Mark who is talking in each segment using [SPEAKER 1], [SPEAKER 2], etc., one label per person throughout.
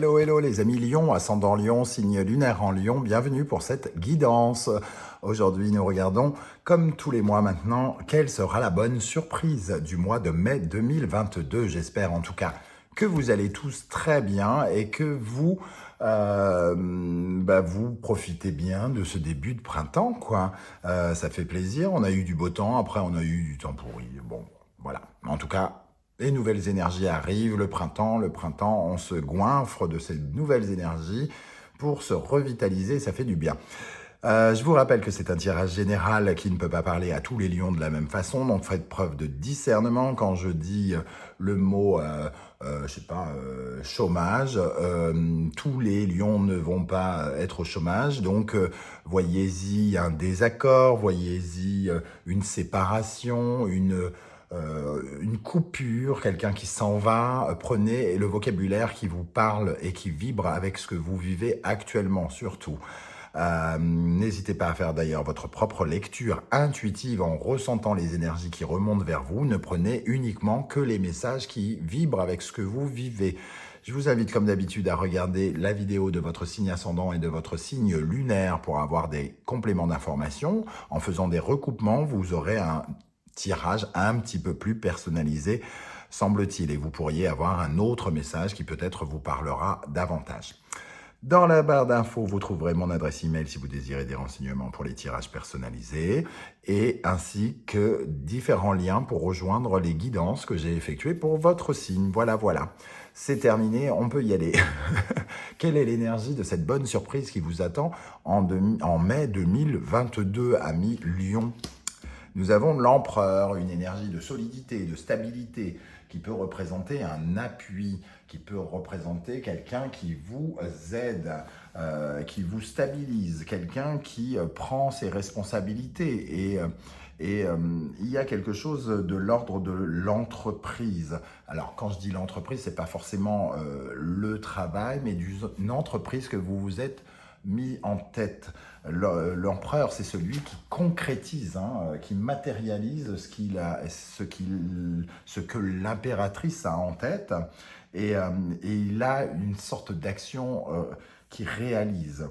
[SPEAKER 1] Hello, hello les amis Lion, ascendant Lion, signe lunaire en Lion, bienvenue pour cette guidance. Aujourd'hui, nous regardons, comme tous les mois maintenant, quelle sera la bonne surprise du mois de mai 2022. J'espère en tout cas que vous allez tous très bien et que vous, vous profitez bien de ce début de printemps, quoi. Ça fait plaisir, on a eu du beau temps, après on a eu du temps pourri. Bon, voilà. En tout cas, les nouvelles énergies arrivent, le printemps, on se goinfre de ces nouvelles énergies pour se revitaliser, ça fait du bien. Je vous rappelle que c'est un tirage général qui ne peut pas parler à tous les lions de la même façon, donc faites preuve de discernement. Quand je dis le mot, chômage, tous les lions ne vont pas être au chômage, donc voyez-y un désaccord, voyez-y une séparation, une coupure, quelqu'un qui s'en va. Prenez le vocabulaire qui vous parle et qui vibre avec ce que vous vivez actuellement, surtout. N'hésitez pas à faire d'ailleurs votre propre lecture intuitive en ressentant les énergies qui remontent vers vous. Ne prenez uniquement que les messages qui vibrent avec ce que vous vivez. Je vous invite comme d'habitude à regarder la vidéo de votre signe ascendant et de votre signe lunaire pour avoir des compléments d'information. En faisant des recoupements, vous aurez un tirage un petit peu plus personnalisé, semble-t-il, et vous pourriez avoir un autre message qui peut-être vous parlera davantage. Dans la barre d'infos, vous trouverez mon adresse email si vous désirez des renseignements pour les tirages personnalisés et ainsi que différents liens pour rejoindre les guidances que j'ai effectuées pour votre signe. Voilà. C'est terminé, on peut y aller. Quelle est l'énergie de cette bonne surprise qui vous attend en mai 2022, amis Lion ? Nous avons l'empereur, une énergie de solidité, de stabilité, qui peut représenter un appui, qui peut représenter quelqu'un qui vous aide, qui vous stabilise, quelqu'un qui prend ses responsabilités. Et il y a quelque chose de l'ordre de l'entreprise. Alors, quand je dis l'entreprise, ce n'est pas forcément le travail, mais une entreprise que vous vous êtes mis en tête. L'empereur, c'est celui qui concrétise, qui matérialise ce que l'impératrice a en tête, et il a une sorte d'action qui réalise.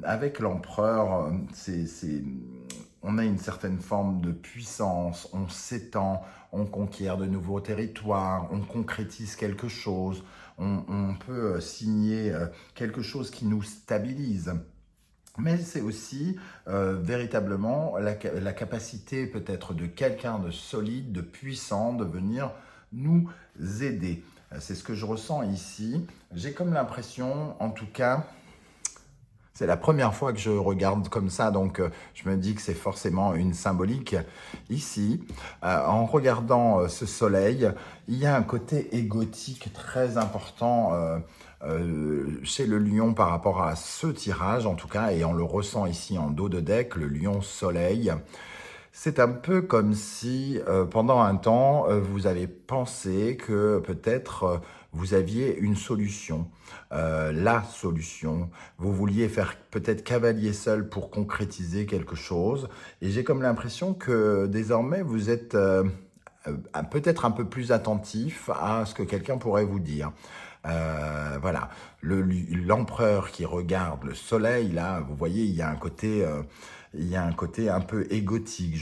[SPEAKER 1] Avec l'empereur, on a une certaine forme de puissance, on s'étend, on conquiert de nouveaux territoires, on concrétise quelque chose, on peut signer quelque chose qui nous stabilise. Mais c'est aussi véritablement la capacité peut-être de quelqu'un de solide, de puissant, de venir nous aider. C'est ce que je ressens ici. J'ai comme l'impression, en tout cas, c'est la première fois que je regarde comme ça, donc je me dis que c'est forcément une symbolique. Ici, en regardant ce soleil, il y a un côté égotique très important chez le lion par rapport à ce tirage, en tout cas, et on le ressent ici en dos de deck, le lion soleil. C'est un peu comme si, pendant un temps, vous avez pensé que peut-être vous aviez une solution, la solution. Vous vouliez faire peut-être cavalier seul pour concrétiser quelque chose. Et j'ai comme l'impression que désormais, vous êtes peut-être un peu plus attentif à ce que quelqu'un pourrait vous dire. Voilà, l'empereur qui regarde le soleil, là, vous voyez, il y a un côté un peu égotique.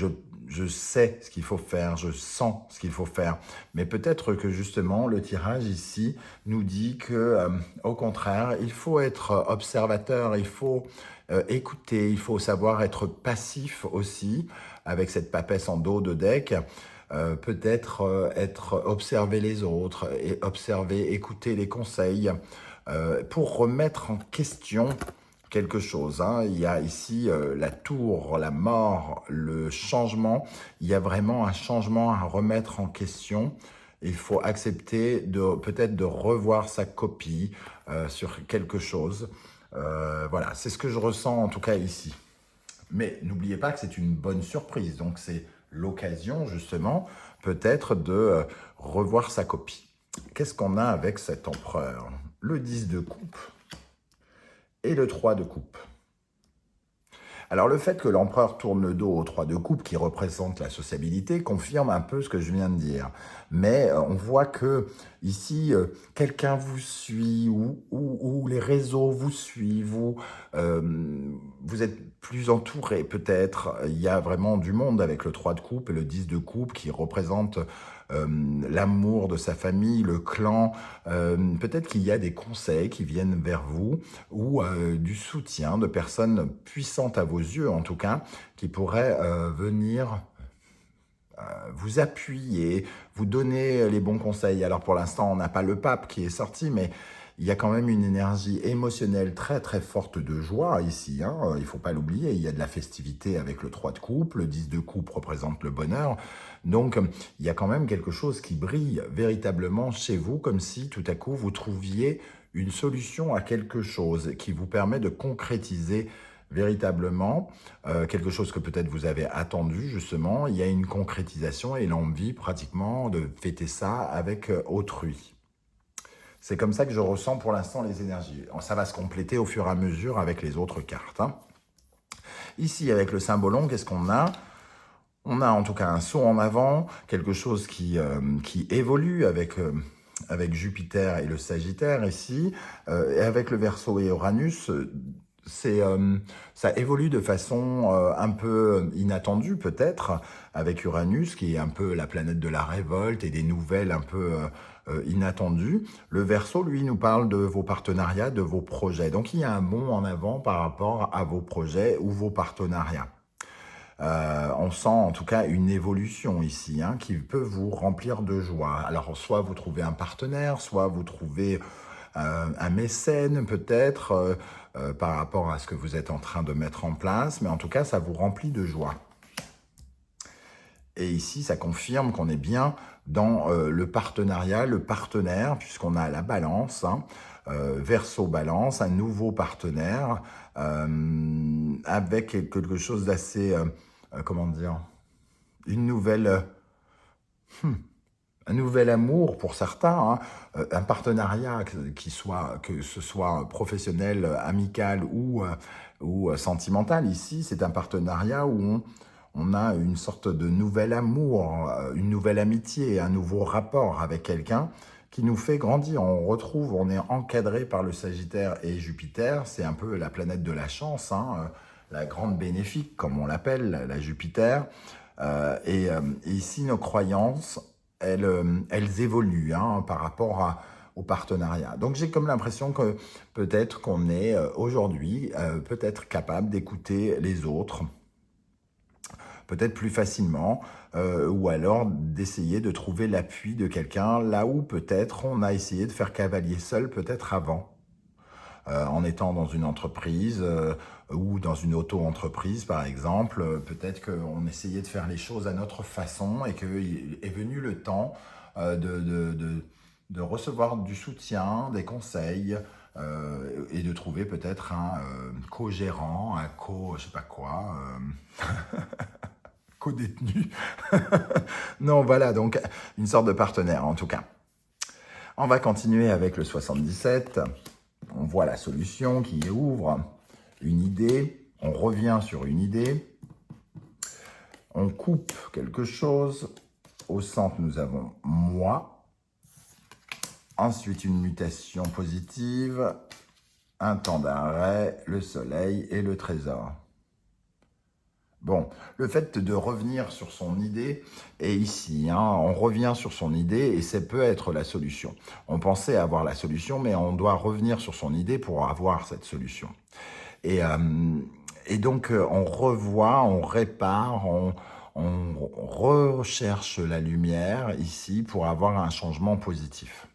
[SPEAKER 1] Je sais ce qu'il faut faire, je sens ce qu'il faut faire. Mais peut-être que justement, le tirage ici nous dit que, au contraire, il faut être observateur, il faut écouter, il faut savoir être passif aussi, avec cette papesse en dos de deck. Peut-être observer les autres, et écouter les conseils pour remettre en question quelque chose. Il y a ici la tour, la mort, le changement. Il y a vraiment un changement à remettre en question. Il faut accepter peut-être de revoir sa copie sur quelque chose. Voilà, c'est ce que je ressens en tout cas ici. Mais n'oubliez pas que c'est une bonne surprise, donc c'est l'occasion justement peut-être de revoir sa copie. Qu'est-ce qu'on a avec cet empereur? Le 10 de coupe et le 3 de coupe. Alors le fait que l'empereur tourne le dos au 3 de coupe qui représente la sociabilité confirme un peu ce que je viens de dire. mais on voit que ici, quelqu'un vous suit ou les réseaux vous suivent, vous êtes plus entouré peut-être. Il y a vraiment du monde avec le 3 de coupe et le 10 de coupe qui représente l'amour de sa famille, le clan. Peut-être qu'il y a des conseils qui viennent vers vous ou du soutien de personnes puissantes à vos yeux en tout cas, qui pourraient venir vous appuyer, vous donner les bons conseils. Alors pour l'instant, on n'a pas le pape qui est sorti, mais il y a quand même une énergie émotionnelle très très forte de joie ici. Il ne faut pas l'oublier, il y a de la festivité avec le 3 de coupe, le 10 de coupe représente le bonheur. Donc il y a quand même quelque chose qui brille véritablement chez vous, comme si tout à coup vous trouviez une solution à quelque chose qui vous permet de concrétiser véritablement quelque chose que peut-être vous avez attendu justement. Il y a une concrétisation et l'envie pratiquement de fêter ça avec autrui. C'est comme ça que je ressens pour l'instant les énergies. Ça va se compléter au fur et à mesure avec les autres cartes. Ici, avec le symbolon, qu'est-ce qu'on a? On a en tout cas un saut en avant, quelque chose qui évolue avec Jupiter et le Sagittaire ici, et avec le Verseau et Uranus. Ça évolue de façon un peu inattendue peut-être, avec Uranus qui est un peu la planète de la révolte et des nouvelles un peu inattendues. Le Verseau, lui, nous parle de vos partenariats, de vos projets. Donc il y a un bond en avant par rapport à vos projets ou vos partenariats. On sent en tout cas une évolution ici qui peut vous remplir de joie. Alors soit vous trouvez un partenaire, soit vous trouvez un mécène peut-être par rapport à ce que vous êtes en train de mettre en place, mais en tout cas ça vous remplit de joie. Et ici ça confirme qu'on est bien dans le partenariat, le partenaire, puisqu'on a la balance, Verseau balance, un nouveau partenaire avec quelque chose d'assez, comment dire, une nouvelle... un nouvel amour pour certains, un partenariat que ce soit professionnel, amical ou sentimental. Ici, c'est un partenariat où on a une sorte de nouvel amour, une nouvelle amitié, un nouveau rapport avec quelqu'un qui nous fait grandir. On est encadré par le Sagittaire et Jupiter, c'est un peu la planète de la chance, la grande bénéfique, comme on l'appelle, la Jupiter. Et ici, nos croyances, elles évoluent par rapport au partenariat. Donc j'ai comme l'impression que peut-être qu'on est aujourd'hui peut-être capable d'écouter les autres, peut-être plus facilement, ou alors d'essayer de trouver l'appui de quelqu'un, là où peut-être on a essayé de faire cavalier seul peut-être avant. En étant dans une entreprise ou dans une auto-entreprise, par exemple, peut-être qu'on essayait de faire les choses à notre façon et qu'il est venu le temps de recevoir du soutien, des conseils et de trouver peut-être un co-gérant, je sais pas quoi, co-détenu. Non, voilà, donc une sorte de partenaire en tout cas. On va continuer avec le 77. On voit la solution qui ouvre une idée, on revient sur une idée, on coupe quelque chose, au centre nous avons moi, ensuite une mutation positive, un temps d'arrêt, le soleil et le trésor. Bon, le fait de revenir sur son idée est ici, on revient sur son idée et ça peut être la solution. On pensait avoir la solution, mais on doit revenir sur son idée pour avoir cette solution. Et donc, on revoit, on répare, on recherche la lumière ici pour avoir un changement positif.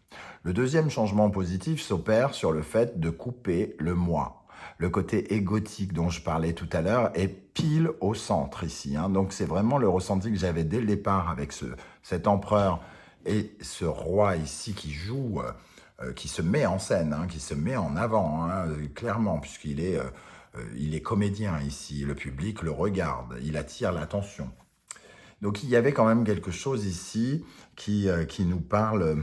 [SPEAKER 1] Le deuxième changement positif s'opère sur le fait de couper le moi. Le côté égotique dont je parlais tout à l'heure est pile au centre ici. Donc c'est vraiment le ressenti que j'avais dès le départ avec cet empereur et ce roi ici qui joue, qui se met en scène, qui se met en avant, clairement, puisqu'il est, il est comédien ici. Le public le regarde, il attire l'attention. Donc il y avait quand même quelque chose ici qui nous parle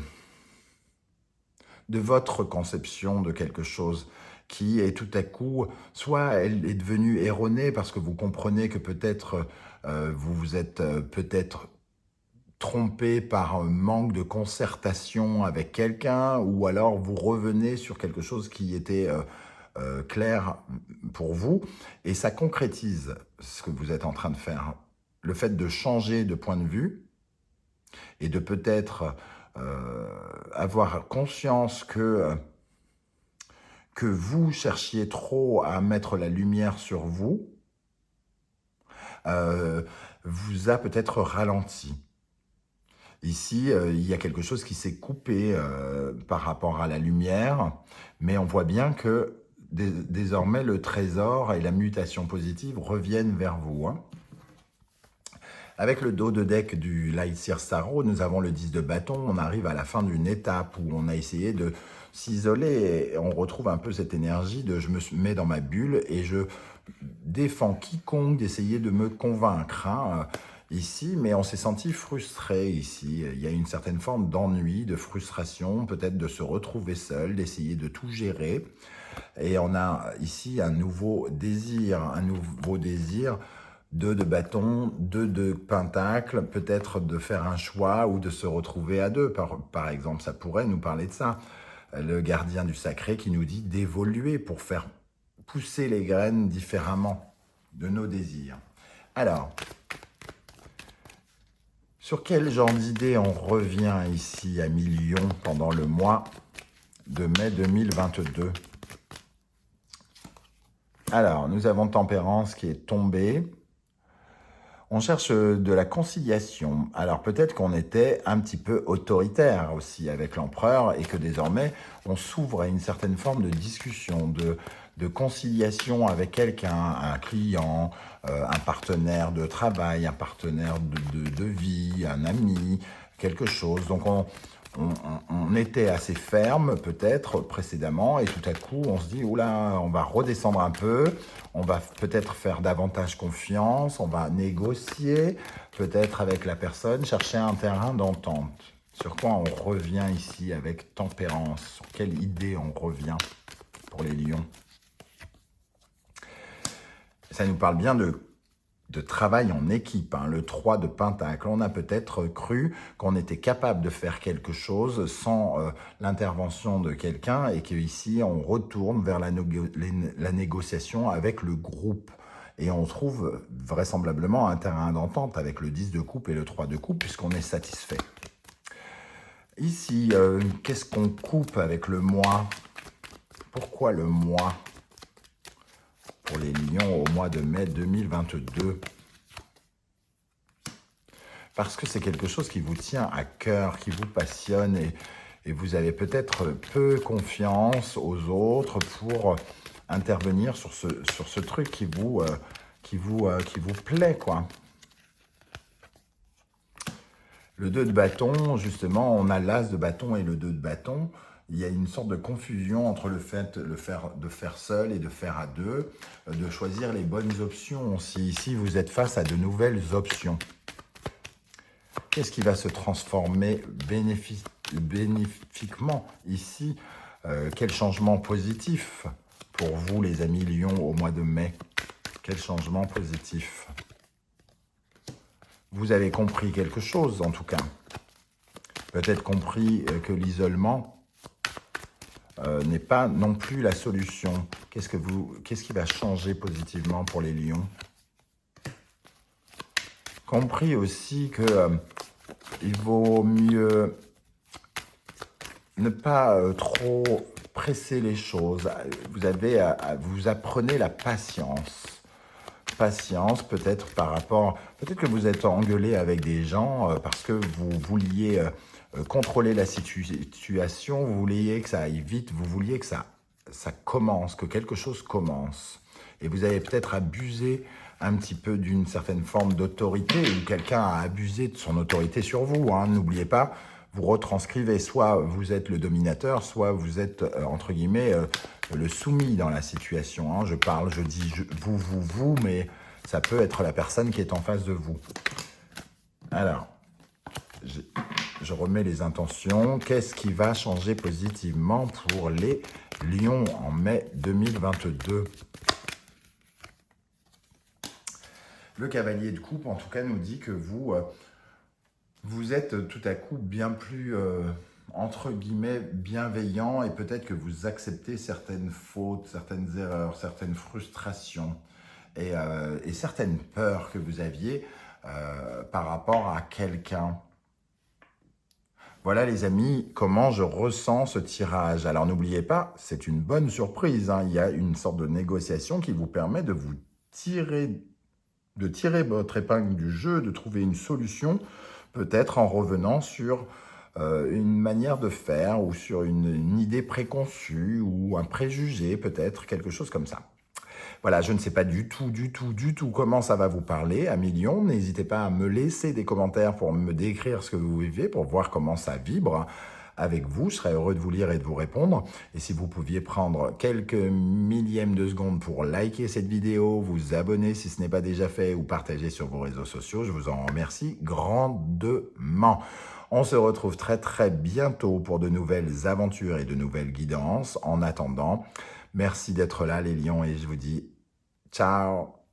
[SPEAKER 1] de votre conception de quelque chose qui est tout à coup, soit elle est devenue erronée parce que vous comprenez que peut-être vous vous êtes peut-être trompé par un manque de concertation avec quelqu'un, ou alors vous revenez sur quelque chose qui était clair pour vous, et ça concrétise ce que vous êtes en train de faire. Le fait de changer de point de vue, et de peut-être avoir conscience que vous cherchiez trop à mettre la lumière sur vous, vous a peut-être ralenti. Ici, il y a quelque chose qui s'est coupé par rapport à la lumière, mais on voit bien que désormais le trésor et la mutation positive reviennent vers vous. Hein. Avec le dos de deck du Lightseer Tarot, nous avons le 10 de bâton. On arrive à la fin d'une étape où on a essayé de s'isoler et on retrouve un peu cette énergie de je me mets dans ma bulle et je défends quiconque d'essayer de me convaincre ici, mais on s'est senti frustré ici. Il y a une certaine forme d'ennui, de frustration, peut-être de se retrouver seul, d'essayer de tout gérer. Et on a ici un nouveau désir, 2 de bâton, 2 de pentacle, peut-être de faire un choix ou de se retrouver à 2. Par exemple, ça pourrait nous parler de ça. Le gardien du sacré qui nous dit d'évoluer pour faire pousser les graines différemment de nos désirs. Alors, sur quel genre d'idée on revient ici à Million pendant le mois de mai 2022 ? Alors, nous avons Tempérance qui est tombée. On cherche de la conciliation. Alors peut-être qu'on était un petit peu autoritaire aussi avec l'empereur et que désormais on s'ouvre à une certaine forme de discussion, de conciliation avec quelqu'un, un client, un partenaire de travail, un partenaire de vie, un ami, quelque chose. Donc on était assez ferme peut-être précédemment et tout à coup on se dit oula, on va redescendre un peu, on va peut-être faire davantage confiance, on va négocier peut-être avec la personne, chercher un terrain d'entente. Sur quoi on revient ici avec Tempérance? Sur quelle idée on revient pour les lions? Ça nous parle bien de travail en équipe, hein, le 3 de Pentacle. On a peut-être cru qu'on était capable de faire quelque chose sans l'intervention de quelqu'un et qu'ici, on retourne vers la négociation avec le groupe. Et on trouve vraisemblablement un terrain d'entente avec le 10 de coupe et le 3 de coupe puisqu'on est satisfait. Ici, qu'est-ce qu'on coupe avec le mois? Pourquoi le mois pour les lions au mois de mai 2022? Parce que c'est quelque chose qui vous tient à cœur, qui vous passionne et vous avez peut-être peu confiance aux autres pour intervenir sur ce truc qui vous plaît, quoi. Le 2 de bâton, justement, on a l'as de bâton et le 2 de bâton. Il y a une sorte de confusion entre le fait de faire seul et de faire à 2, de choisir les bonnes options. Si ici vous êtes face à de nouvelles options, qu'est-ce qui va se transformer bénéfiquement ici? Quel changement positif pour vous, les amis lions, au mois de mai? Quel changement positif? Vous avez compris quelque chose, en tout cas. Peut-être compris que l'isolement n'est pas non plus la solution. Qu'est-ce qui va changer positivement pour les lions? Compris aussi que il vaut mieux ne pas trop presser les choses. Vous apprenez la patience. Patience, peut-être peut-être que vous êtes engueulé avec des gens parce que vous vouliez contrôler la situation, vous vouliez que ça aille vite, vous vouliez que ça commence, que quelque chose commence. Et vous avez peut-être abusé un petit peu d'une certaine forme d'autorité ou quelqu'un a abusé de son autorité sur vous. Hein. N'oubliez pas, vous retranscrivez, soit vous êtes le dominateur, soit vous êtes, entre guillemets, le soumis dans la situation. Hein. Je dis vous, mais ça peut être la personne qui est en face de vous. Alors, je remets les intentions. Qu'est-ce qui va changer positivement pour les lions en mai 2022 ? Le cavalier de coupe, en tout cas, nous dit que vous vous êtes tout à coup bien plus, entre guillemets, bienveillant et peut-être que vous acceptez certaines fautes, certaines erreurs, certaines frustrations et certaines peurs que vous aviez par rapport à quelqu'un. Voilà les amis, comment je ressens ce tirage. Alors n'oubliez pas, c'est une bonne surprise, hein. Il y a une sorte de négociation qui vous permet de vous tirer, de tirer votre épingle du jeu, de trouver une solution, peut-être en revenant sur une manière de faire ou sur une idée préconçue ou un préjugé, peut-être, quelque chose comme ça. Voilà, je ne sais pas du tout comment ça va vous parler à millions. N'hésitez pas à me laisser des commentaires pour me décrire ce que vous vivez, pour voir comment ça vibre avec vous. Je serais heureux de vous lire et de vous répondre. Et si vous pouviez prendre quelques millièmes de secondes pour liker cette vidéo, vous abonner si ce n'est pas déjà fait ou partager sur vos réseaux sociaux, je vous en remercie grandement. On se retrouve très bientôt pour de nouvelles aventures et de nouvelles guidances. En attendant, merci d'être là les lions et je vous dis ciao.